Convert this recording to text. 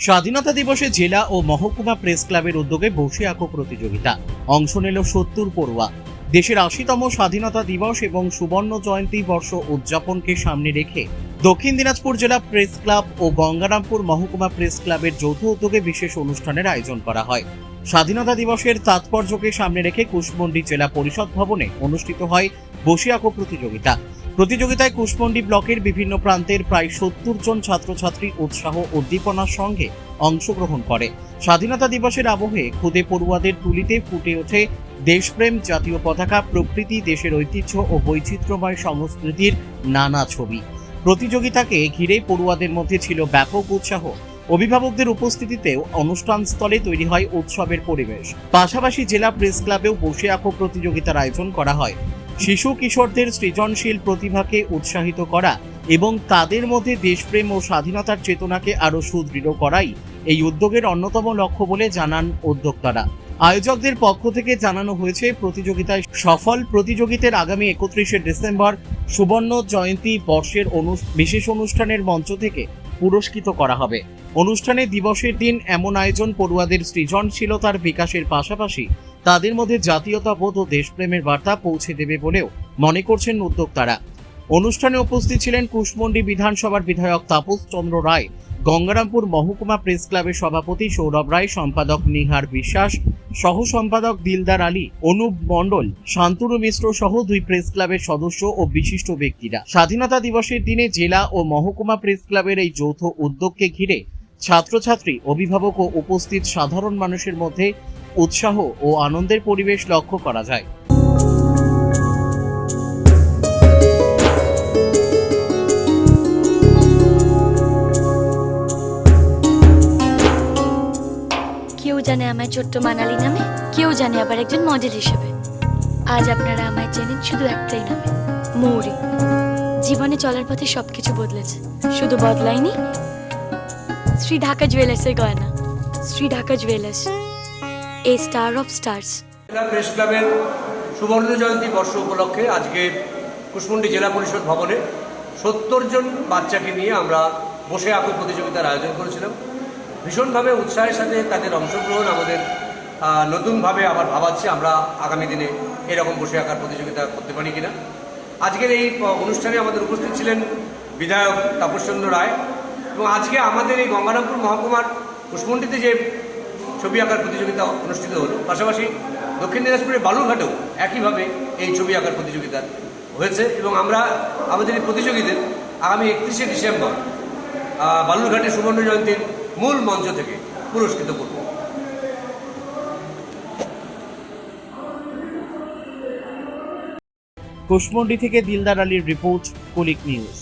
স্বাধীনতা দিবসে জেলা ও মহকুমা প্রেস ক্লাবের উদ্যোগে বসে আঁকো প্রতিযোগিতা। অংশ নিল ৭০ পড়ুয়া। দেশের ৮০তম স্বাধীনতা দিবস এবং সুবর্ণ জয়ন্তী বর্ষ উদযাপনকে সামনে রেখে দক্ষিণ দিনাজপুর জেলা প্রেস ক্লাব ও গঙ্গারামপুর মহকুমা প্রেস ক্লাবের যৌথ উদ্যোগে বিশেষ অনুষ্ঠানের আয়োজন করা হয়। স্বাধীনতা দিবসের তাৎপর্যকে সামনে রেখে কুশমন্ডি জেলা পরিষদ ভবনে অনুষ্ঠিত হয় বসে আঁকো প্রতিযোগিতা। প্রতিযোগিতায় কুশমন্ডি ব্লকের বিভিন্ন প্রান্তের প্রায় ৭০ জন ছাত্রছাত্রী উৎসাহ উদ্দীপনার সঙ্গে অংশগ্রহণ করে। স্বাধীনতা দিবসের আবহে খুদে পড়ুয়াদের তুলিতে ফুটে ওঠে দেশপ্রেম, জাতীয় পতাকা, প্রকৃতি, দেশের ঐতিহ্য ও বৈচিত্র্যময় সংস্কৃতির নানা ছবি। প্রতিযোগিতাকে ঘিরে পড়ুয়াদের মধ্যে ছিল ব্যাপক উৎসাহ। অভিভাবকদের উপস্থিতিতেও অনুষ্ঠান স্থলে তৈরি হয় উৎসবের পরিবেশ। পাশাপাশি জেলা প্রেস ক্লাবেও বসে আঁকো প্রতিযোগিতার আয়োজন করা হয়। শিশু কিশোরদের সৃজনশীল প্রতিভাকে উৎসাহিত করা এবং তাদের মধ্যে দেশপ্রেম ও স্বাধীনতার চেতনাকে আরও সুদৃঢ় করাই এই উদ্যোগের অন্যতম লক্ষ্য বলে জানান উদ্যোক্তারা। আয়োজকদের পক্ষ থেকে জানানো হয়েছে, প্রতিযোগিতায় সফল প্রতিযোগীদের আগামী ৩১শে ডিসেম্বর সুবর্ণ জয়ন্তী বর্ষের বিশেষ অনুষ্ঠানের মঞ্চ থেকে পুরস্কৃত করা হবে। অনুষ্ঠানে দিবসের দিন এমন আয়োজন পড়ুয়াদের সৃজনশীলতার বিকাশের পাশাপাশি তাদের মধ্যে জাতীয়তাবোধ ও দেশপ্রেমের বার্তা পৌঁছে দেবে বলেও মনে করছেন উদ্যোক্তারা। অনুষ্ঠানে উপস্থিত ছিলেন কুশমন্ডি বিধানসভার বিধায়ক তাপস চন্দ্র রায়, গঙ্গারামপুর মহকুমা প্রেস ক্লাবের সভাপতি সৌরভ রায়, সম্পাদক নিহার বিশ্বাস, সহ সম্পাদক দিলদার আলী, অনুপ মণ্ডল, শান্তনু মিশ্র সহ ২ প্রেস ক্লাবের সদস্য ও বিশিষ্ট ব্যক্তিরা। স্বাধীনতা দিবসের দিনে জেলা ও মহকুমা প্রেস ক্লাবের এই যৌথ উদ্যোগকে ঘিরে ছাত্রছাত্রী, অভিভাবক ও উপস্থিত সাধারণ মানুষের মধ্যে উৎসাহ ও আনন্দের পরিবেশ লক্ষ্য করা যায়। কেউ জানে আমায় ছোট্ট মানালি নামে, কেউ জানে আবার একজন মডেল হিসেবে। আজ আপনারা আমায় চেনেন শুধু একটাই নামে, মৌরি। জীবনে চলার পথে সবকিছু বদলেছে, শুধু বদলায়নি শ্রী ঢাকা জুয়েলার্সের গয়না। Shri Dhaka jewellers, A star of stars. জেলা প্রেস ক্লাবের সুবর্ণ জয়ন্তী বর্ষ উপলক্ষে আজকে কুশমন্ডি জেলা পরিষদ ভবনে ৭০ জন বাচ্চাকে নিয়ে আমরা বসে আঁকো প্রতিযোগিতার আয়োজন করেছিলাম। ভীষণভাবে উৎসাহের সাথে তাদের অংশগ্রহণ আমাদের নতুনভাবে আবার ভাবাচ্ছে আমরা আগামী দিনে এরকম বসে আঁকার প্রতিযোগিতা করতে পারি কিনা। আজকের এই অনুষ্ঠানে আমাদের উপস্থিত ছিলেন বিধায়ক তাপস চন্দ্র রায়, এবং আজকে আমাদের এই গঙ্গারামপুর মহকুমার কুশমন্ডিতে যে ছবি আঁকার প্রতিযোগিতা অনুষ্ঠিত হলো, পাশাপাশি দক্ষিণ দিনাজপুরের বালুরঘাটেও একইভাবে এই ছবি আঁকার প্রতিযোগিতা হয়েছে, এবং আমরা আমাদের এই প্রতিযোগীদের আগামী ৩১শে ডিসেম্বর বালুরঘাটে সুবর্ণ জয়ন্তীর মূল মঞ্চ থেকে পুরস্কৃত করব। কুশমন্ডি থেকে দিলদার আলীর রিপোর্ট, কুলিক নিউজ।